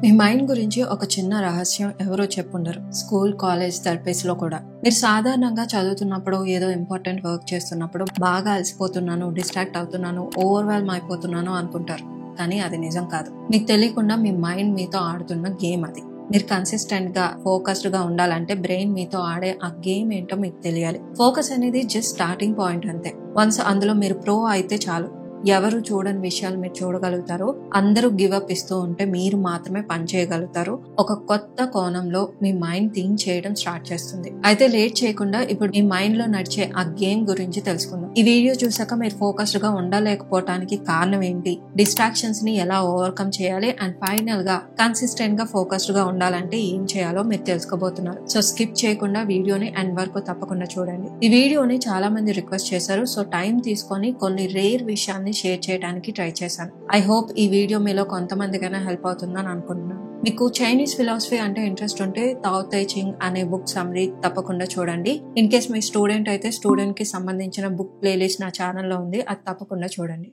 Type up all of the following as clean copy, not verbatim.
మీ mind గురించి ఒక చిన్న రహస్యం ఎవరో చెప్పుండరు. స్కూల్, కాలేజ్, థెరపీస్ లో కూడా మీరు సాధారణంగా చదువుతున్నప్పుడు, ఏదో ఇంపార్టెంట్ వర్క్ చేస్తున్నప్పుడు బాగా అలసిపోతున్నాను, డిస్ట్రాక్ట్ అవుతున్నాను, ఓవర్వెల్మ్ అయిపోతున్నాను అనుకుంటారు. కానీ అది నిజం కాదు. మీకు తెలియకుండా మీ మైండ్ మీతో ఆడుతున్న గేమ్ అది. మీరు కన్సిస్టెంట్ గా, ఫోకస్డ్ గా ఉండాలంటే బ్రెయిన్ మీతో ఆడే ఆ గేమ్ ఏంటో మీకు తెలియాలి. ఫోకస్ అనేది జస్ట్ స్టార్టింగ్ పాయింట్ అంతే. వన్స్ అందులో మీరు ప్రో అయితే చాలు. ఎవరు చూడని విషయాలు మీరు చూడగలుగుతారు. అందరూ గివప్ ఇస్తూ ఉంటే మీరు మాత్రమే పని చేయగలుగుతారు. ఒక కొత్త కోణంలో మీ మైండ్ థింక్ చేయడం స్టార్ట్ చేస్తుంది. అయితే లేట్ చేయకుండా ఇప్పుడు మీ మైండ్ లో నడిచే ఆ గేమ్ గురించి తెలుసుకుందాం. ఈ వీడియో చూసాక మీరు ఫోకస్డ్ గా ఉండలేకపోవటానికి కారణం ఏంటి, డిస్ట్రాక్షన్స్ ని ఎలా ఓవర్కమ్ చేయాలి, అండ్ ఫైనల్ గా కన్సిస్టెంట్ గా ఫోకస్డ్ గా ఉండాలంటే ఏం చేయాలో మీరు తెలుసుకోబోతున్నారు. సో స్కిప్ చేయకుండా వీడియోని ఎండ్ వరకు తప్పకుండా చూడండి. ఈ వీడియోని చాలా మంది రిక్వెస్ట్ చేశారు. సో టైం తీసుకొని కొన్ని రేర్ విషయాన్ని షేర్ చేయడానికి ట్రై చేశాను. ఐ హోప్ ఈ వీడియో మీలో కొంతమందికైనా హెల్ప్ అవుతుందని అనుకుంటున్నాను. మీకు చైనీస్ ఫిలాసఫీ అంటే ఇంట్రెస్ట్ ఉంటే తాओ ते चिंग అనే బుక్ సమ్మరీ తప్పకుండా చూడండి. ఇన్ కేస్ మీ స్టూడెంట్ అయితే స్టూడెంట్ కి సంబంధించిన బుక్ ప్లేలిస్ట్ నా ఛానల్లో ఉంది, అది తప్పకుండా చూడండి.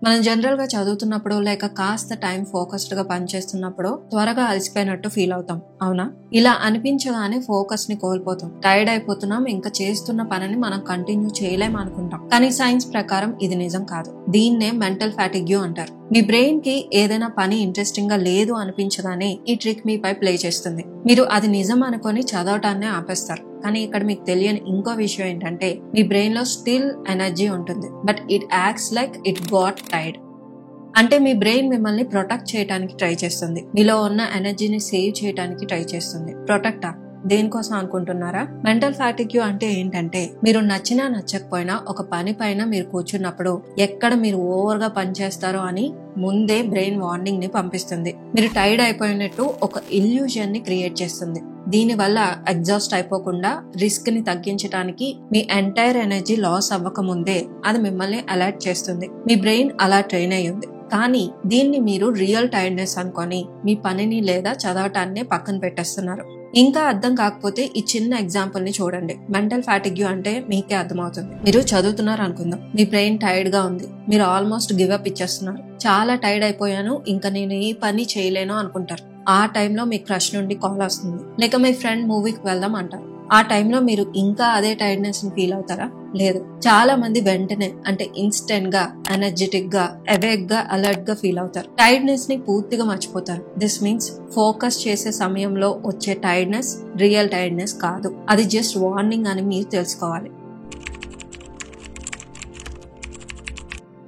మనం జనరల్ గా చదువుతున్నప్పుడు లేక కాస్త టైం ఫోకస్డ్ గా పనిచేస్తున్నప్పుడు త్వరగా అలసిపోయినట్టు ఫీల్ అవుతాం, అవునా? ఇలా అనిపించగానే ఫోకస్ ని కోల్పోతాం, టైర్డ్ అయిపోతున్నాం, ఇంకా చేస్తున్న పనిని మనం కంటిన్యూ చేయలేం అనుకుంటాం. కానీ సైన్స్ ప్రకారం ఇది నిజం కాదు. దీన్నే మెంటల్ ఫ్యాటిగ్యూ అంటారు. మీ బ్రెయిన్ కి ఏదైనా పని ఇంట్రెస్టింగ్ గా లేదు అనిపించగానే ఈ ట్రిక్ మీపై ప్లే చేస్తుంది. మీరు అది నిజం అనుకొని చదవటాన్నే ఆపేస్తారు. కానీ ఇక్కడ మీకు తెలియని ఇంకో విషయం ఏంటంటే మీ బ్రెయిన్ లో స్టిల్ ఎనర్జీ ఉంటుంది, but it acts like it got tired. అంటే మీ బ్రెయిన్ మిమ్మల్ని ప్రొటెక్ట్ చేయడానికి ట్రై చేస్తుంది, మీలో ఉన్న ఎనర్జీని సేవ్ చేయడానికి ట్రై చేస్తుంది. ప్రొటెక్టా? దేనికోసం అనుకుంటున్నారా? మెంటల్ ఫ్యాటిగ్యూ అంటే ఏంటంటే మీరు నచ్చినా నచ్చకపోయినా ఒక పని పైన మీరు కూర్చున్నప్పుడు ఎక్కడ మీరు ఓవర్ గా పనిచేస్తారో అని ముందే బ్రెయిన్ వార్నింగ్ ని పంపిస్తుంది. మీరు టైర్డ్ అయిపోయినట్టు ఒక ఇల్యూజన్ ని క్రియేట్ చేస్తుంది. దీని వల్ల ఎగ్జాస్ట్ అయిపోకుండా రిస్క్ ని తగ్గించడానికి మీ ఎంటైర్ ఎనర్జీ లాస్ అవ్వక ముందే అది మిమ్మల్ని అలర్ట్ చేస్తుంది. మీ బ్రెయిన్ అలా ట్రైన్ అయ్యింది. కానీ దీన్ని మీరు రియల్ టైర్డ్నెస్ అనుకొని మీ పనిని లేదా చదవటాన్ని పక్కన పెట్టేస్తున్నారు. ఇంకా అర్థం కాకపోతే ఈ చిన్న ఎగ్జాంపుల్ ని చూడండి. మెంటల్ ఫ్యాటిగ్యూ అంటే మీకే అర్థమవుతుంది. మీరు చదువుతున్నారు అనుకుందాం, మీ బ్రెయిన్ టైర్డ్ గా ఉంది, మీరు ఆల్మోస్ట్ గివప్ ఇచ్చేస్తున్నారు. చాలా టైర్డ్ అయిపోయాను, ఇంకా నేను ఏ పని చేయలేను అనుకుంటారు. ఆ టైంలో మీ క్రష్ నుండి కాల్ వస్తుంది, లేక మీ ఫ్రెండ్ మూవీకి వెళ్దాం అంటారు. ఆ టైంలో మీరు ఇంకా అదే టైర్డ్నెస్ ని ఫీల్ అవుతారా? లేదు. చాలా మంది వెంటనే అంటే ఇన్స్టెంట్ గా, ఎనర్జెటిక్ గా, అవేక్ గా, అలర్ట్ గా ఫీల్ అవుతారు. టైర్డ్నెస్ ని పూర్తిగా మర్చిపోతారు. దిస్ మీన్స్ ఫోకస్ చేసే సమయంలో వచ్చే టైర్డ్నెస్ రియల్ టైర్డ్నెస్ కాదు, అది జస్ట్ వార్నింగ్ అని మీరు తెలుసుకోవాలి.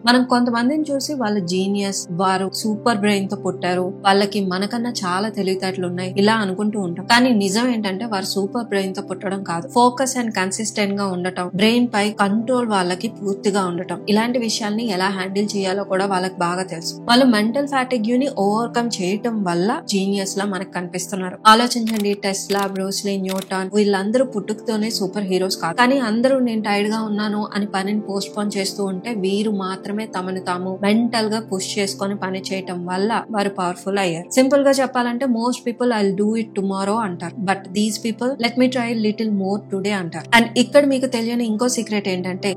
మనం కొంతమందిని చూసి వాళ్ళ జీనియస్, వారు సూపర్ బ్రెయిన్ తో పుట్టారు, వాళ్ళకి మనకన్నా చాలా తెలివితేటలు ఉన్నాయి ఇలా అనుకుంటూ ఉంటాం. కానీ నిజం ఏంటంటే వారు సూపర్ బ్రెయిన్ తో పుట్టడం కాదు. ఫోకస్ అండ్ కన్సిస్టెంట్ గా ఉండటం, బ్రెయిన్ పై కంట్రోల్ వాళ్ళకి పూర్తిగా ఉండటం, ఇలాంటి విషయాల్ని ఎలా హ్యాండిల్ చేయాలో కూడా వాళ్ళకి బాగా తెలుసు. వాళ్ళు మెంటల్ ఫ్యాటిగ్యూ ని ఓవర్కమ్ చేయటం వల్ల జీనియస్ లా మనకు కనిపిస్తున్నారు. ఆలోచించండి, టెస్లా, బ్రూస్లీ, న్యూటన్ వీళ్ళందరూ పుట్టుకతోనే సూపర్ హీరోస్ కాదు. కానీ అందరూ నేను టైర్డ్ గా ఉన్నాను అని పనిని పోస్ట్ పోన్ చేస్తూ ఉంటే వీరు మాత్రమే తమను తాము మెంటల్ గా పుష్ చేసుకొని పని చేయటం వల్ల వారు పవర్ఫుల్ అయ్యారు. సింపుల్ గా చెప్పాలంటే most people I will do it tomorrow అంటారు, but these people let me try little more today అంటారు. అండ్ ఇక్కడ మీకు తెలియని ఇంకో సీక్రెట్ ఏంటంటే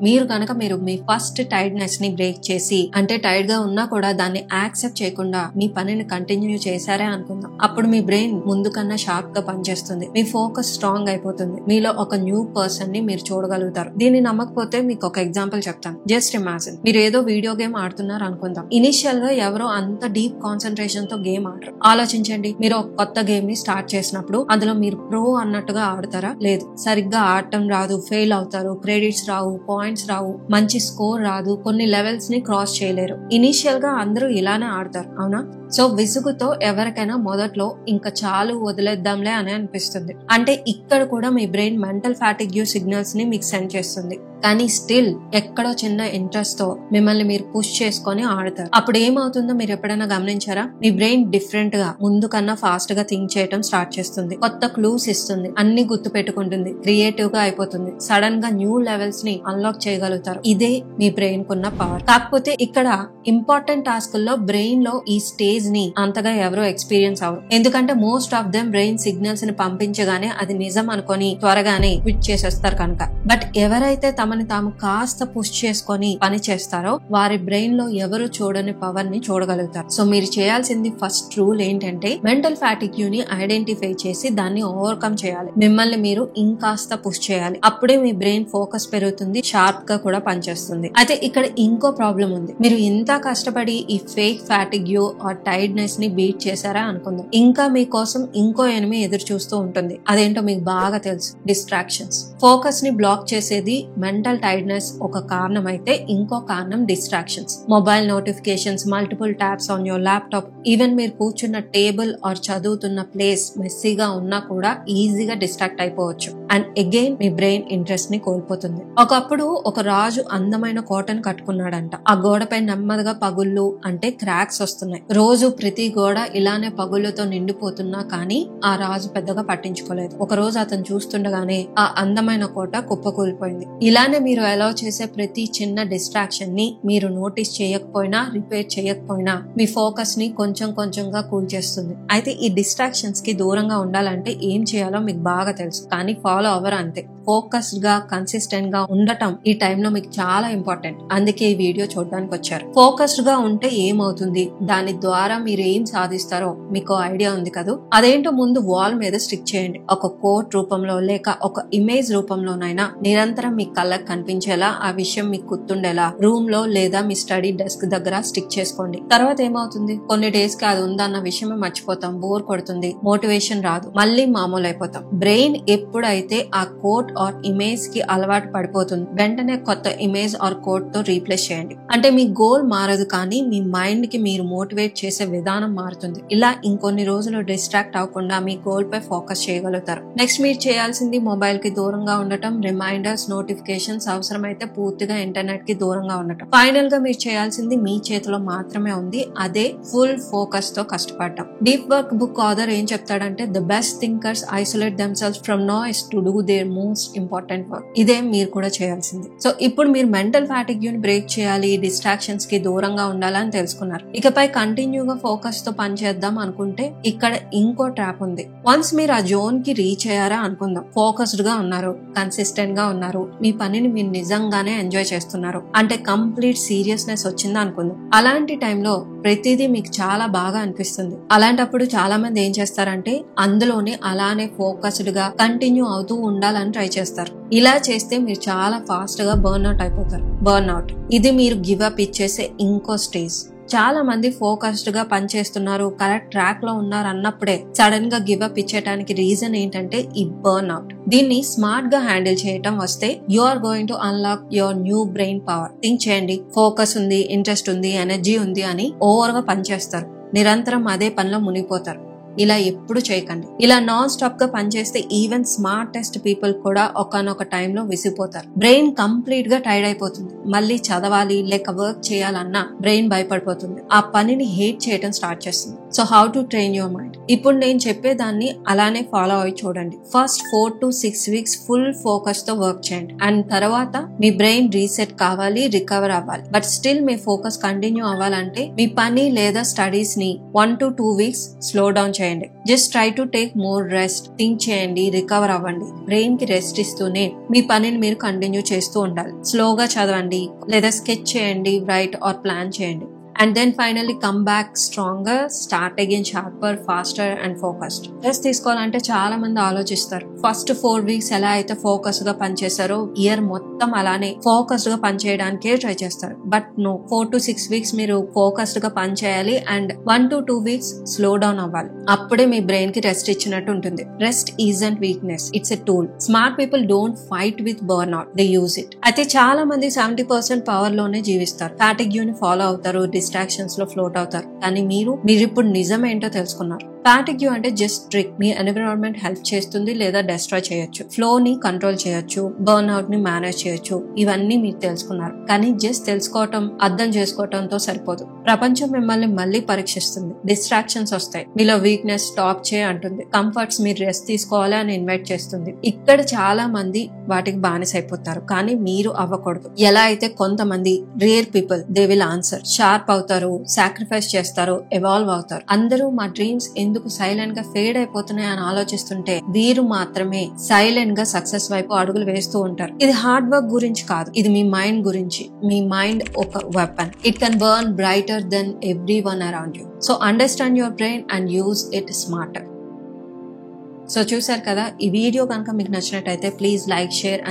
మీరు మీ ఫస్ట్ టైర్డ్నెస్ ని బ్రేక్ చేసి, అంటే టైర్డ్ గా ఉన్నా కూడా దాన్ని యాక్సెప్ట్ చేయకుండా మీ పనిని కంటిన్యూ చేశారే అనుకుందాం, అప్పుడు మీ బ్రెయిన్ ముందు కన్నా షార్ప్ గా పనిచేస్తుంది, మీ ఫోకస్ స్ట్రాంగ్ అయిపోతుంది, మీలో ఒక న్యూ పర్సన్ ని మీరు చూడగలుగుతారు. దీన్ని నమ్మకపోతే మీకు ఒక ఎగ్జాంపుల్ చెప్తాను. జస్ట్ ఇమాజిన్, మీరు ఏదో వీడియో గేమ్ ఆడుతున్నారు అనుకుందాం. ఇనిషియల్ గా ఎవరో అంత డీప్ కాన్సన్ట్రేషన్ తో గేమ్ ఆడరు. ఆలోచించండి, మీరు ఒక కొత్త గేమ్ ని స్టార్ట్ చేసినప్పుడు అందులో మీరు ప్రో అన్నట్టుగా ఆడతారా? లేదు. సరిగ్గా ఆడటం రాదు, ఫెయిల్ అవుతారు, క్రెడిట్స్ రావు, పాయింట్స్ రావు, మంచి స్కోర్ రాదు, కొన్ని లెవెల్స్ ని క్రాస్ చేయలేరు. ఇనిషియల్ గా అందరూ ఇలానే ఆడతారు, అవునా? సో విసుగుతో ఎవరికైనా మొదట్లో ఇంకా చాలు వదిలేద్దాంలే అని అనిపిస్తుంది. అంటే ఇక్కడ కూడా మీ బ్రెయిన్ మెంటల్ ఫ్యాటిగ్యూ సిగ్నల్స్ ని మీకు సెండ్ చేస్తుంది. కానీ స్టిల్ ఎక్కడో చిన్న ఇంట్రెస్ట్ తో మిమ్మల్ని మీరు పుష్ చేసుకొని ఆడతారు. అప్పుడు ఏమవుతుందో మీరు ఎప్పుడైనా గమనించారా? మీ బ్రెయిన్ డిఫరెంట్ గా ముందు కన్నా ఫాస్ట్ గా థింక్ చేయడం స్టార్ట్ చేస్తుంది, కొత్త క్లూస్ ఇస్తుంది, అన్ని గుర్తు పెట్టుకుంటుంది, క్రియేటివ్ గా అయిపోతుంది, సడన్ గా న్యూ లెవెల్స్ ని అన్లాక్ చేయగలుగుతారు. ఇదే మీ బ్రెయిన్ కున్న పవర్. కాకపోతే ఇక్కడ ఇంపార్టెంట్ టాస్క్ లో బ్రెయిన్ లో ఈ స్టేజ్ ని అంతగా ఎవరో ఎక్స్పీరియన్స్ అవరు. ఎందుకంటే most of them brain signals ని పంపించగానే అది నిజం అనుకొని త్వరగానే క్విట్ చేసేస్తారు కనుక. బట్ ఎవరైతే తమని తాము కాస్త పుష్ చేసుకొని పని చేస్తారో వారి బ్రెయిన్ లో ఎవరు చూడని పవర్ ని చూడగలుగుతారు. సో మీరు చేయాల్సింది ఫస్ట్ రూల్ ఏంటంటే మెంటల్ ఫ్యాటిగ్యూ ని ఐడెంటిఫై చేసి దాన్ని ఓవర్కమ్ చేయాలి. మిమ్మల్ని మీరు ఇంకాస్త పుష్ చేయాలి. అప్పుడే మీ బ్రెయిన్ ఫోకస్ పెరుగుతుంది, షార్ప్ గా కూడా పనిచేస్తుంది. అయితే ఇక్కడ ఇంకో ప్రాబ్లం ఉంది. మీరు ఇంత కష్టపడి ఈ ఫేక్ ఫ్యాటిగ్యూ ఆర్ టైర్డ్నెస్ ని బీట్ చేశారా అనుకుందాం, ఇంకా మీకోసం ఇంకో ఎనిమి ఎదురు చూస్తూ ఉంటుంది. అదేంటో మీకు బాగా తెలుసు, డిస్ట్రాక్షన్స్. ఫోకస్ ని బ్లాక్ చేసేది మెంటల్ టైర్డ్నెస్ ఒక కారణం అయితే ఇంకో కారణం distractions. Mobile notifications, multiple tabs on your laptop, even మీరు కూర్చున్న టేబుల్ ఆర్ చదువుతున్న ప్లేస్ మెస్సీగా ఉన్నా కూడా ఈజీగా డిస్ట్రాక్ట్ అయిపోవచ్చు. And again me brain interest ని కోల్పోతుంది. ఒకప్పుడు ఒక రాజు అందమైన కోటను కట్టుకున్నాడంట. ఆ గోడపై నెమ్మదిగా పగుళ్ళు అంటే క్రాక్స్ వస్తున్నాయి. రోజు ప్రతి గోడ ఇలానే పగుళ్ళతో నిండిపోతున్నా కానీ ఆ రాజు పెద్దగా పట్టించుకోలేదు. ఒక రోజు అతను చూస్తుండగానే ఆ అందమైన కోట కుప్పకూలిపోయింది. ఇలానే మీరు అలౌ చేసే ప్రతి చిన్న డిస్ట్రాక్షన్ ని మీరు నోటీస్ చేయకపోయినా, రిపేర్ చేయకపోయినా మీ ఫోకస్ ని కొంచెం కొంచెంగా కూల్చేస్తుంది. అయితే ఈ డిస్ట్రాక్షన్స్ కి దూరంగా ఉండాలంటే ఏం చేయాలో మీకు బాగా తెలుసు, కానీ ఫాలో అవ్వరు అంతే. ఫోకస్డ్ గా కన్సిస్టెంట్ గా ఉండటం ఈ టైంలో మీకు చాలా ఇంపార్టెంట్. అందుకే ఈ వీడియో చూడడానికి వచ్చారు. ఫోకస్డ్ గా ఉంటే ఏమవుతుంది, దాని ద్వారా మీరు ఏం సాధిస్తారో మీకు ఐడియా ఉంది కదా. అదేంటో ముందు వాల్ మీద స్టిక్ చేయండి. ఒక కోట్ రూపంలో లేక ఒక ఇమేజ్ రూపంలోనైనా నిరంతరం మీ కళ్ళకు కనిపించేలా, ఆ విషయం మీకు గుర్తుండేలా రూమ్ లో లేదా మీ స్టడీ డెస్క్ దగ్గర స్టిక్ చేసుకోండి. తర్వాత ఏమవుతుంది, కొన్ని డేస్ కి అది ఉందన్న విషయమే మర్చిపోతాం, బోర్ కొడుతుంది, మోటివేషన్ రాదు, మళ్ళీ మామూలు అయిపోతాం. బ్రెయిన్ ఎప్పుడైతే ఆ కోట్ ఆర్ ఇమేజ్ కి అలవాటు పడిపోతుంది, వెంటనే కొత్త ఇమేజ్ ఆర్ కోట్ తో రీప్లేస్ చేయండి. అంటే మీ గోల్ మారదు కానీ మీ మైండ్ కి మీరు మోటివేట్ చేసే విధానం మారుతుంది. ఇలా ఇంకొన్ని రోజులు డిస్ట్రాక్ట్ అవ్వకుండా మీ గోల్ పై ఫోకస్ చేయగలుగుతారు. నెక్స్ట్ మీరు చేయాల్సింది మొబైల్ కి దూరంగా ఉండటం, రిమైండర్స్, నోటిఫికేషన్స్, అవసరమైతే పూర్తిగా ఇంటర్నెట్ కి దూరంగా ఉండటం. ఫైనల్ గా మీరు చేయాల్సింది మీ చేతిలో మాత్రమే ఉంది, అదే ఫుల్ ఫోకస్ తో కష్టపడటం. డీప్ వర్క్ బుక్ ఆథర్ ఏం చెప్తాడంటే, the best thinkers isolate themselves from noise to do their most important work. ఇదే మీరు కూడా చేయాల్సింది. సో ఇప్పుడు మీరు మెంటల్ ఫ్యాటిగ్యూ ని బ్రేక్ చేయాలి, డిస్ట్రాక్షన్స్ కి దూరంగా ఉండాలని తెలుసుకున్నారు. ఇకపై కంటిన్యూగా ఫోకస్ తో పని చేద్దాం అనుకుంటే ఇక్కడ ఇంకో ట్రాప్ ఉంది. వన్స్ మీరు ఆ జోన్ కి రీచ్ అయ్యారా అనుకుందాం, ఫోకస్డ్ గా ఉన్నారు, కన్సిస్టెంట్ గా ఉన్నారు, మీ పనిని మీరు నిజంగానే ఎంజాయ్ చేస్తున్నారు, అంటే కంప్లీట్ సీరియస్నెస్ వచ్చిందా అనుకుందాం. అలాంటి టైంలో ప్రతిదీ మీకు చాలా బాగా అనిపిస్తుంది. అలాంటప్పుడు చాలా మంది ఏం చేస్తారంటే అందులోనే అలానే ఫోకస్డ్ గా కంటిన్యూ అవుతూ ఉండాలని ట్రై చేస్తారు. ఇలా చేస్తే మీరు చాలా ఫాస్ట్ గా బర్న్అవుట్ అయిపోతారు. బర్న్అవుట్ ఇది మీరు గివ్ అప్ ఇచ్చేసే ఇంకో స్టేజ్. చాలా మంది ఫోకస్డ్ గా పనిచేస్తున్నారు, కరెక్ట్ ట్రాక్ లో ఉన్నారు అన్నప్పుడే సడన్ గా గివ్ అప్ ఇచ్చేయడానికి రీజన్ ఏంటంటే ఈ బర్న్ అవుట్. దీన్ని స్మార్ట్ గా హ్యాండిల్ చేయటం వస్తే you are going to unlock your new brain power. Think చేయండి, ఫోకస్ ఉంది, ఇంట్రెస్ట్ ఉంది, ఎనర్జీ ఉంది అని ఓవర్ గా పనిచేస్తారు, నిరంతరం అదే పనిలో మునిగిపోతారు. ఇలా ఎప్పుడు చేయకండి. ఇలా నాన్ స్టాప్ గా పనిచేస్తే ఈవెన్ స్మార్టెస్ట్ పీపుల్ కూడా ఒకనొక టైంలో విసిగిపోతారు. బ్రెయిన్ కంప్లీట్ గా టైర్డ్ అయిపోతుంది. మళ్ళీ చదవాలి లేక వర్క్ చేయాలన్నా బ్రెయిన్ భయపడిపోతుంది, ఆ పనిని హేట్ చేయడం స్టార్ట్ చేస్తుంది. So how to train your mind? ఇప్పుడు నేను చెప్పేదాన్ని అలానే ఫాలో అయి చూడండి. First 4 to 6 weeks full focus తో వర్క్ చేయండి. అండ్ తర్వాత మీ బ్రెయిన్ రీసెట్ కావాలి, రికవర్ అవ్వాలి. But still me focus continue అవ్వాలంటే మీ పని లేదా స్టడీస్ ని 1 to 2 వీక్స్ స్లో డౌన్ చేయండి. Just try to take more rest. Think చేయండి, రికవర్ అవ్వండి. బ్రెయిన్ కి రెస్ట్ ఇస్తూనే మీ పనిని మీరు కంటిన్యూ చేస్తూ ఉండాలి. స్లోగా చదవండి లేదా స్కెచ్ చేయండి, రైట్ ఆర్ ప్లాన్ చేయండి. And then finally come back stronger, start again sharper, faster and focused. Rest తీసుకోవాలంటే చాలా మంది ఆలోచిస్తారు, ఫస్ట్ 4 వీక్స్ ఎలా అయితే ఫోకస్ గా పనిచేస్తారో ఇయర్ మొత్తం అలానే ఫోకస్డ్ గా పనిచేయడానికే ట్రై చేస్తారు. బట్ నో, 4 to 6 వీక్స్ మీరు ఫోకస్డ్ గా పనిచేయాలి and 1 to 2 weeks slow down అవ్వాలి. అప్పుడే మీ బ్రెయిన్ కి రెస్ట్ ఇచ్చినట్టు ఉంటుంది. Rest isn't weakness, it's a tool. Smart people don't fight with burn out, they use it. అయితే చాలా మంది 70% పవర్ లోనే జీవిస్తారు. ఫ్యాటిగ్యూ ని ఫాలో అవుతారు, డిస్ట్రాక్షన్స్ లో ఫ్లోట్ అవుతారు. కానీ మీరు ఇప్పుడు నిజం ఏంటో తెలుసుకున్నారు. ఫ్యాటిగ్యూ అంటే జస్ట్ ట్రిక్. మీ ఎన్విరాన్మెంట్ హెల్ప్ చేస్తుంది లేదా డెస్ట్రాయ్ చేయొచ్చు, ఫ్లో ని కంట్రోల్ చేయొచ్చు, బర్న్ అవుట్ ని మేనేజ్ చేయొచ్చు. ఇవన్నీ మీరు తెలుసుకున్నారు. కానీ జస్ట్ తెలుసుకోవటం, అర్థం చేసుకోవటంతో సరిపోదు. ప్రపంచం మిమ్మల్ని మళ్ళీ పరీక్షిస్తుంది. డిస్ట్రాక్షన్స్ వస్తాయి, మీలో వీక్నెస్ స్టాప్ చేయ అంటుంది, కంఫర్ట్స్ మీరు రెస్ట్ తీసుకోవాలి అని ఇన్వైట్ చేస్తుంది. ఇక్కడ చాలా మంది వాటికి బానిసైపోతారు, కానీ మీరు అవ్వకూడదు. ఎలా అయితే కొంతమంది rare people they will answer, sharp అవుతారు, సాక్రిఫైస్ చేస్తారు, ఎవాల్వ్ అవుతారు. అందరూ మా డ్రీమ్స్ ఎందుకు సైలెంట్ గా ఫేడ్ అయిపోతున్నాయి అని ఆలోచిస్తుంటే వీరు మాత్రమే సైలెంట్ గా సక్సెస్ వైపు అడుగులు వేస్తూ ఉంటారు. ఇది హార్డ్ వర్క్ గురించి కాదు, ఇది మీ మైండ్ గురించి. మీ మైండ్ ఒక weapon. It can burn brighter than everyone around you. So understand your brain and use it smarter. So చూసారు కదా, ఈ వీడియో కనుక మీకు నచ్చినట్టయితే ప్లీజ్ లైక్, షేర్